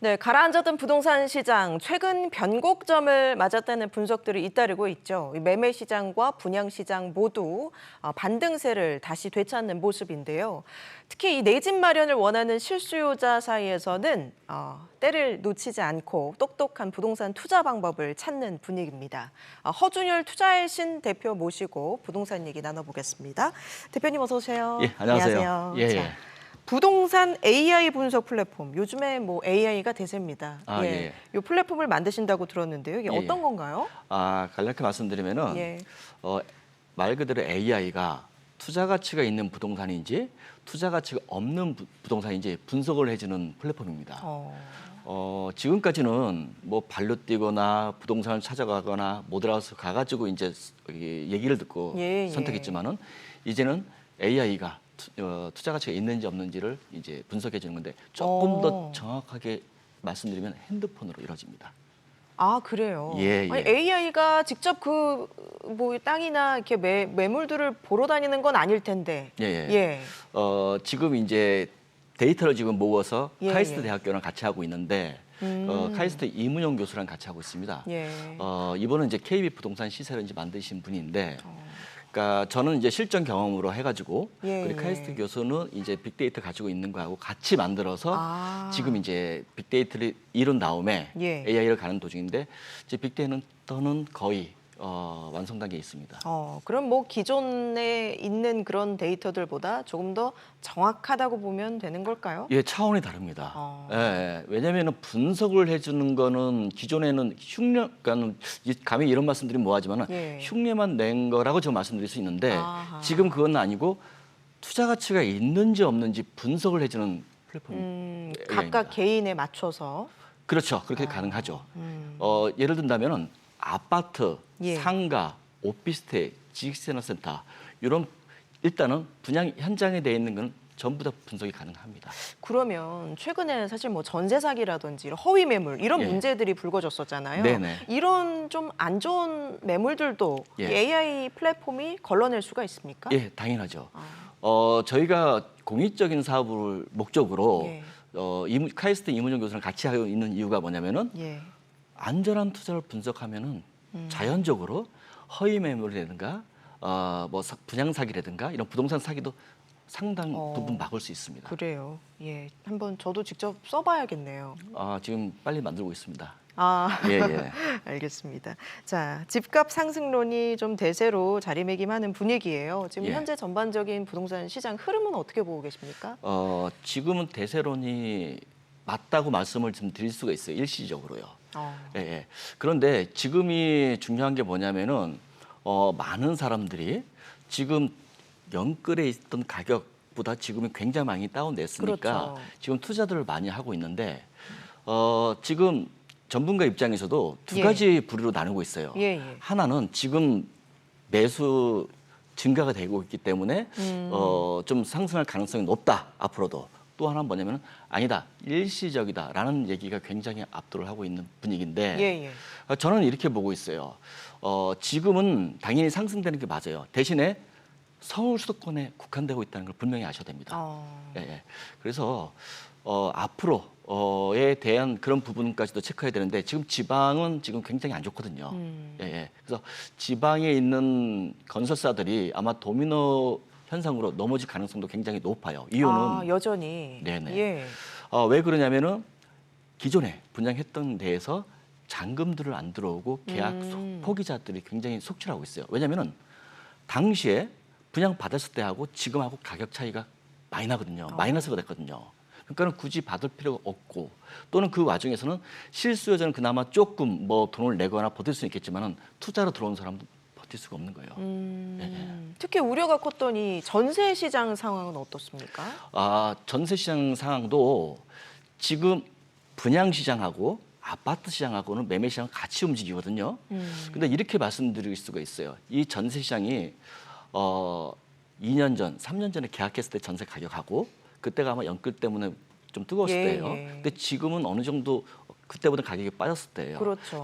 네, 가라앉았던 부동산 시장 최근 변곡점을 맞았다는 분석들이 잇따르고 있죠. 매매 시장과 분양 시장 모두 반등세를 다시 되찾는 모습인데요. 특히 이 내 집 마련을 원하는 실수요자 사이에서는 때를 놓치지 않고 똑똑한 부동산 투자 방법을 찾는 분위기입니다. 허준열 투자의 신 대표 모시고 부동산 얘기 나눠보겠습니다. 대표님 어서 오세요. 예, 안녕하세요. 예, 자, 부동산 AI 분석 플랫폼, 요즘에 뭐 AI가 대세입니다. 예. 이 플랫폼을 만드신다고 들었는데요. 이게 예, 어떤 예. 건가요? 간략히 말씀드리면은 예. 말 그대로 AI가 투자 가치가 있는 부동산인지 투자 가치가 없는 부동산인지 분석을 해주는 플랫폼입니다. 지금까지는 뭐 발로 뛰거나 부동산을 찾아가거나 모델하우스 가가지고 이제 얘기를 듣고 선택했지만은 이제는 AI가 투자 가치가 있는지 없는지를 이제 분석해 주는 건데 조금 더 정확하게 말씀드리면 핸드폰으로 이루어집니다. 아, 그래요? 예. 아니, AI가 직접 그 뭐 땅이나 이렇게 매물들을 보러 다니는 건 아닐 텐데. 예. 지금 이제 데이터를 지금 모아서 예, 카이스트 예. 대학교랑 같이 하고 있는데 카이스트 이문영 교수랑 같이 하고 있습니다. 예. 이번은 이제 KB 부동산 시세를 이제 만드신 분인데, 그러니까 저는 이제 실전 경험으로 해가지고 우리 카이스트 교수는 이제 빅데이터 가지고 있는 거하고 같이 만들어서 지금 이제 빅데이터를 이룬 다음에 AI를 가는 도중인데 이제 빅데이터는 거의 완성 단계에 있습니다. 그럼 뭐 기존에 있는 그런 데이터들보다 조금 더 정확하다고 보면 되는 걸까요? 예, 차원이 다릅니다. 예, 왜냐하면 분석을 해주는 거는 기존에는 흉내, 그러니까 감히 이런 말씀드리면 뭐하지만은 흉내만 낸 거라고 저 말씀드릴 수 있는데 지금 그건 아니고 투자 가치가 있는지 없는지 분석을 해주는 플랫폼입니다. 각각 개인에 맞춰서. 그렇죠, 그렇게 가능하죠. 예를 든다면은 아파트, 상가, 오피스텔, 지식생활센터 이런 일단은 분양 현장에 돼 있는 건 전부 다 분석이 가능합니다. 그러면 최근에 사실 뭐 전세 사기라든지 허위 매물 이런 문제들이 불거졌었잖아요. 네네. 이런 좀 안 좋은 매물들도 이 AI 플랫폼이 걸러낼 수가 있습니까? 예, 당연하죠. 저희가 공익적인 사업을 목적으로 카이스트 이문영 교수랑 같이 하고 있는 이유가 뭐냐면은 안전한 투자를 분석하면은 자연적으로 허위 매물이라든가 뭐 분양 사기라든가 이런 부동산 사기도 상당 부분 막을 수 있습니다. 그래요. 예, 한번 저도 직접 써봐야겠네요. 지금 빨리 만들고 있습니다. 예. 알겠습니다. 자, 집값 상승론이 좀 대세로 자리매김하는 분위기예요. 지금 현재 전반적인 부동산 시장 흐름은 어떻게 보고 계십니까? 지금은 대세론이 맞다고 말씀을 좀 드릴 수가 있어요. 일시적으로요. 그런데 지금이 중요한 게 뭐냐면은 많은 사람들이 지금 연끌에 있던 가격보다 지금은 굉장히 많이 다운됐으니까 지금 투자들을 많이 하고 있는데 지금 전문가 입장에서도 두 가지 부류로 나누고 있어요. 하나는 지금 매수 증가가 되고 있기 때문에 좀 상승할 가능성이 높다 앞으로도. 또 하나는 뭐냐면 아니다, 일시적이다라는 얘기가 굉장히 압도를 하고 있는 분위기인데 저는 이렇게 보고 있어요. 지금은 당연히 상승되는 게 맞아요. 대신에 서울 수도권에 국한되고 있다는 걸 분명히 아셔야 됩니다. 그래서 앞으로에 대한 그런 부분까지도 체크해야 되는데 지금 지방은 지금 굉장히 안 좋거든요. 그래서 지방에 있는 건설사들이 아마 도미노 현상으로 넘어질 가능성도 굉장히 높아요. 이유는 여전히. 네네. 왜 그러냐면은 기존에 분양했던 데에서 잔금들을 안 들어오고 계약 포기자들이 굉장히 속출하고 있어요. 왜냐면은 당시에 분양 받았을 때하고 지금하고 가격 차이가 많이 나거든요. 마이너스가 됐거든요. 그러니까는 굳이 받을 필요가 없고 또는 그 와중에서는 실수요자는 그나마 조금 뭐 돈을 내거나 버틸 수 있겠지만은 투자로 들어온 사람도 버틸 수가 없는 거예요. 특히 우려가 컸더니 전세 시장 상황은 어떻습니까? 전세 시장 상황도 지금 분양 시장하고 아파트 시장하고는 매매 시장 같이 움직이거든요. 근데 이렇게 말씀드릴 수가 있어요. 이 전세 시장이 2년 전, 3년 전에 계약했을 때 전세 가격하고 그때가 아마 연끌 때문에 좀 뜨거웠을 때예요. 근데 지금은 어느 정도 그때보다 가격이 빠졌을 때예요.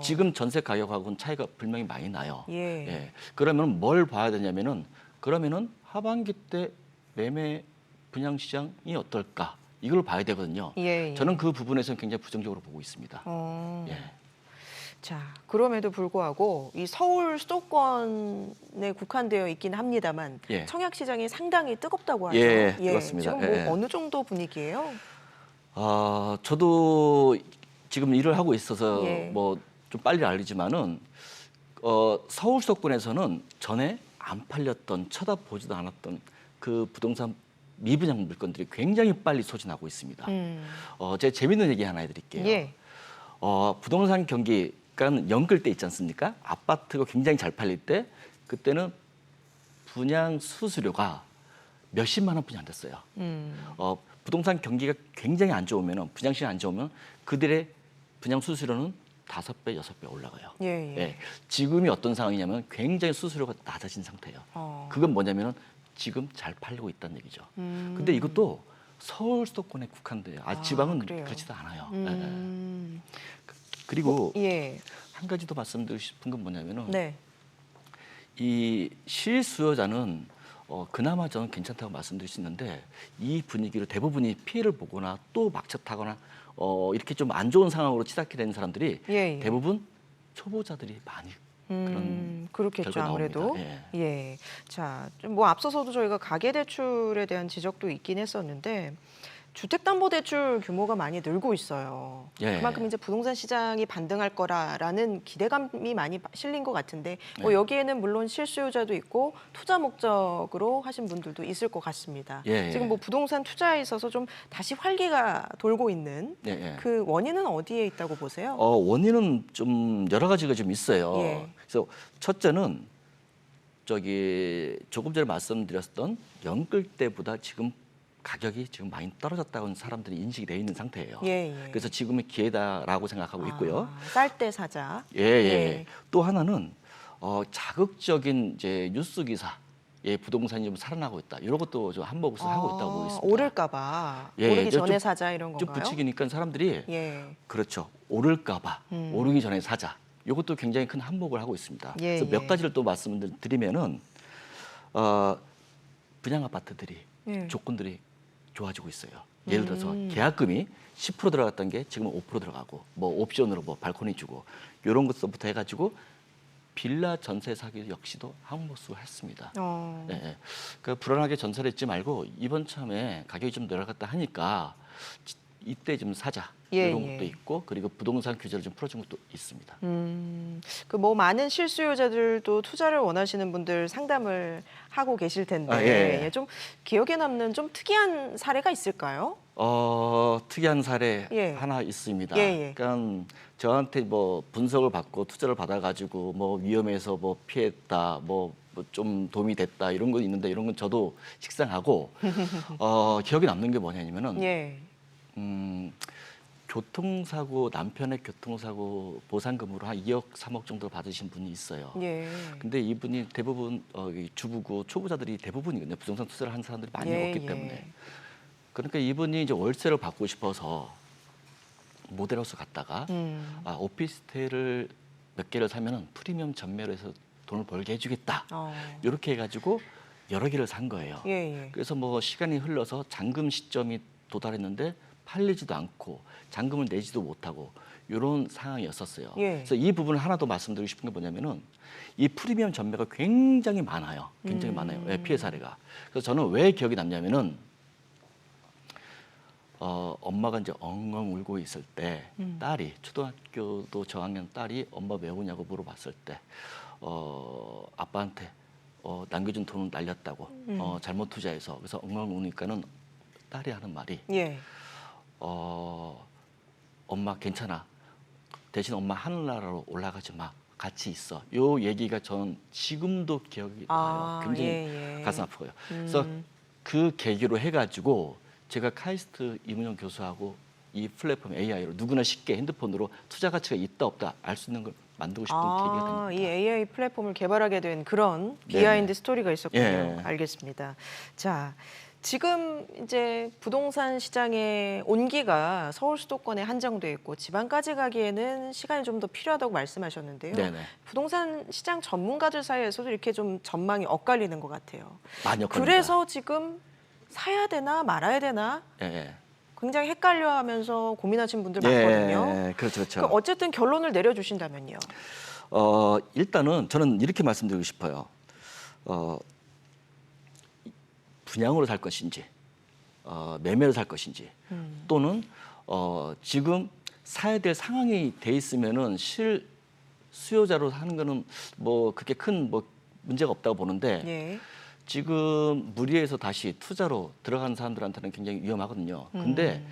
지금 전세 가격하고는 차이가 분명히 많이 나요. 그러면 뭘 봐야 되냐면은 그러면은 하반기 때 매매 분양 시장이 어떨까? 이걸 봐야 되거든요. 예, 예. 저는 그 부분에서는 굉장히 부정적으로 보고 있습니다. 예. 자, 그럼에도 불구하고 이 서울 수도권에 국한되어 있긴 합니다만 예. 청약시장이 상당히 뜨겁다고 하죠. 예, 뜨겁습니다. 지금 뭐 예. 어느 정도 분위기예요? 저도 지금 일을 하고 있어서 예. 뭐 좀 빨리 알리지만은 서울 수도권에서는 전에 안 팔렸던 쳐다보지도 않았던 그 부동산 미분양 물건들이 굉장히 빨리 소진하고 있습니다. 제가 재밌는 얘기 하나 해드릴게요. 예. 부동산 경기가 연끌 때 있지 않습니까? 아파트가 굉장히 잘 팔릴 때 그때는 분양 수수료가 몇십만 원뿐이 안 됐어요. 부동산 경기가 굉장히 안 좋으면 분양시장이 안 좋으면 그들의 분양 수수료는 5배, 6배 올라가요. 예, 예. 예. 지금이 어떤 상황이냐면 굉장히 수수료가 낮아진 상태예요. 그건 뭐냐면은 지금 잘 팔리고 있다는 얘기죠. 근데 이것도 서울 수도권에 국한돼요. 지방은 그래요? 그렇지도 않아요. 예. 그리고 예. 한 가지 더 말씀드리고 싶은 건 뭐냐면은 네. 이 실수요자는 그나마 저는 괜찮다고 말씀드릴 수 있는데 이 분위기를 대부분이 피해를 보거나 또 막차 타거나 이렇게 좀 안 좋은 상황으로 치닫게 되는 사람들이 예, 예. 대부분 초보자들이 많이 그런 그렇겠죠, 결과 아무래도. 나옵니다. 예. 자, 좀 뭐 앞서서도 저희가 가계대출에 대한 지적도 있긴 했었는데 주택담보대출 규모가 많이 늘고 있어요. 예. 그만큼 이제 부동산 시장이 반등할 거라라는 기대감이 많이 실린 것 같은데 뭐 네. 여기에는 물론 실수요자도 있고 투자 목적으로 하신 분들도 있을 것 같습니다. 예. 지금 뭐 부동산 투자에 있어서 좀 다시 활기가 돌고 있는 예, 예. 그 원인은 어디에 있다고 보세요? 원인은 좀 여러 가지가 좀 있어요. 예. 그래서 첫째는 조금 전에 말씀드렸던 연끌 때보다 지금 가격이 지금 많이 떨어졌다고 사람들이 인식이 되어 있는 상태예요. 예, 예. 그래서 지금의 기회다라고 생각하고 있고요. 쌀 때 사자. 예, 예. 또 하나는 자극적인 이제 뉴스 기사에 부동산이 좀 살아나고 있다. 이런 것도 좀 한몫을 하고 있다고 보고 있습니다. 오를까봐 예, 오르기 좀- 전에 사자 이런 좀 건가요? 부추기니까 사람들이 예. 그렇죠. 오를까봐 오르기 전에 사자. 이것도 굉장히 큰 한몫을 하고 있습니다. 예, 그래서 몇 예. 가지를 또 말씀드리면은 분양 아파트들이 예. 조건들이 좋아지고 있어요. 예를 들어서 계약금이 10% 들어갔던 게 지금은 5% 들어가고 뭐 옵션으로 뭐 발코니 주고 이런 것부터 해가지고 빌라 전세 사기 역시도 한몫을 했습니다. 예, 예. 그 불안하게 전세를 잊지 말고 이번 참에 가격이 좀 내려갔다 하니까 이때 좀 사자 예, 이런 예. 것도 있고 그리고 부동산 규제를 좀 풀어준 것도 있습니다. 그 뭐 많은 실수요자들도 투자를 원하시는 분들 상담을 하고 계실 텐데 예. 좀 기억에 남는 좀 특이한 사례가 있을까요? 특이한 사례 예. 하나 있습니다. 예, 예. 그러니까 저한테 뭐 분석을 받고 투자를 받아가지고 뭐 위험해서 뭐 피했다, 뭐 좀 도움이 됐다 이런 건 있는데 이런 건 저도 식상하고 기억에 남는 게 뭐냐면은 예. 교통사고 남편의 교통사고 보상금으로 한 2억 3억 정도 받으신 분이 있어요. 예. 근데 이분이 대부분 이 주부고 초보자들이 대부분이거든요. 부동산 투자를 하는 사람들이 많이 예, 없기 예. 때문에. 그러니까 이분이 이제 월세를 받고 싶어서 모델하우스 갔다가 오피스텔을 몇 개를 사면은 프리미엄 전매로 해서 돈을 벌게 해주겠다. 이렇게 해가지고 여러 개를 산 거예요. 예, 예. 그래서 뭐 시간이 흘러서 잔금 시점이 도달했는데 팔리지도 않고 잔금을 내지도 못하고 이런 상황이었었어요. 예. 그래서 이 부분을 하나 더 말씀드리고 싶은 게 뭐냐면은 이 프리미엄 전매가 굉장히 많아요. 굉장히 많아요. 피해 사례가. 그래서 저는 왜 기억이 남냐면은 엄마가 이제 엉엉 울고 있을 때 딸이 초등학교도 저학년 딸이 엄마 왜 우냐고 물어봤을 때 아빠한테 남겨준 돈을 날렸다고 잘못 투자해서 그래서 엉엉 우니까는 딸이 하는 말이 예. 엄마 괜찮아 대신 엄마 하늘나라로 올라가지 마 같이 있어 요 얘기가 전 지금도 기억이 나요. 굉장히 예. 가슴 아프고요. 그래서 그 계기로 해가지고 제가 카이스트 이문영 교수하고 이 플랫폼 AI로 누구나 쉽게 핸드폰으로 투자 가치가 있다 없다 알 수 있는 걸 만들고 싶은 계기가 됩니다. 이 AI 플랫폼을 개발하게 된 그런 네네. 비하인드 스토리가 있었군요. 예. 알겠습니다. 자, 지금 이제 부동산 시장의 온기가 서울 수도권에 한정돼 있고 지방까지 가기에는 시간이 좀 더 필요하다고 말씀하셨는데요. 네네. 부동산 시장 전문가들 사이에서도 이렇게 좀 전망이 엇갈리는 것 같아요. 많이 엇갈립니다. 그래서 지금 사야 되나 말아야 되나 예, 예. 굉장히 헷갈려하면서 고민하신 분들 많거든요. 예, 그렇죠, 그렇죠. 그럼 어쨌든 결론을 내려주신다면요. 일단은 저는 이렇게 말씀드리고 싶어요. 분양으로 살 것인지, 매매로 살 것인지, 또는 지금 사야 될 상황이 돼 있으면은 수요자로 하는 거는 뭐 그렇게 큰 뭐 문제가 없다고 보는데 예. 지금 무리해서 다시 투자로 들어가는 사람들한테는 굉장히 위험하거든요. 근데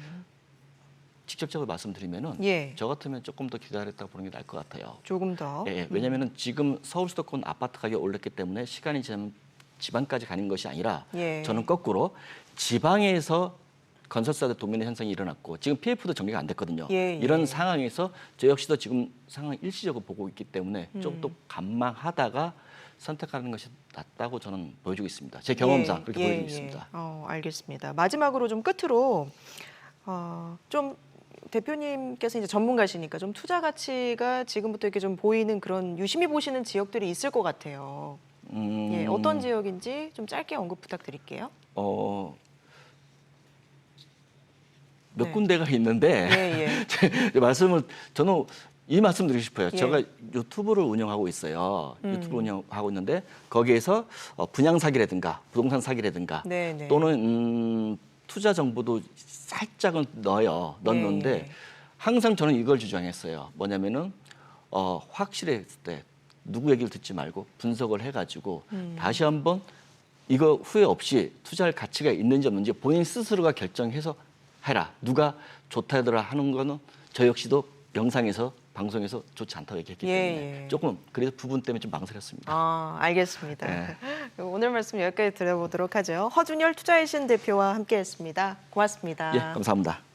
직접적으로 말씀드리면은 예. 저 같으면 조금 더 기다렸다 보는 게 나을 것 같아요. 조금 더. 예, 왜냐하면은 지금 서울 수도권 아파트 가격이 올랐기 때문에 시간이 지나면 지방까지 가는 것이 아니라 예. 저는 거꾸로 지방에서 건설사들 도민의 현상이 일어났고 지금 PF도 정리가 안 됐거든요. 예, 예. 이런 상황에서 저 역시도 지금 상황 일시적으로 보고 있기 때문에 좀 더 감망하다가 선택하는 것이 낫다고 저는 보여주고 있습니다. 제 경험상 그렇게 보여주고 있습니다. 알겠습니다. 마지막으로 좀 끝으로 좀 대표님께서 이제 전문가시니까 좀 투자 가치가 지금부터 이렇게 좀 보이는 그런 유심히 보시는 지역들이 있을 것 같아요. 예, 어떤 지역인지 좀 짧게 언급 부탁드릴게요. 몇 네. 군데가 있는데 예. 저는 이 말씀 드리고 싶어요. 예. 제가 유튜브를 운영하고 있어요. 유튜브를 운영하고 있는데 거기에서 분양 사기라든가 부동산 사기라든가 네네. 또는 투자 정보도 살짝은 넣는데 네. 항상 저는 이걸 주장했어요. 뭐냐면은 확실했을 때 누구 얘기를 듣지 말고 분석을 해가지고 다시 한번 이거 후회 없이 투자할 가치가 있는지 없는지 본인 스스로가 결정해서 해라. 누가 좋다더라 하는 거는 저 역시도 영상에서 방송에서 좋지 않다고 얘기했기 때문에 조금 그래서 부분 때문에 좀 망설였습니다. 알겠습니다. 네. 오늘 말씀 여기까지 들어보도록 하죠. 허준열 투자의 신 대표와 함께했습니다. 고맙습니다. 예, 감사합니다.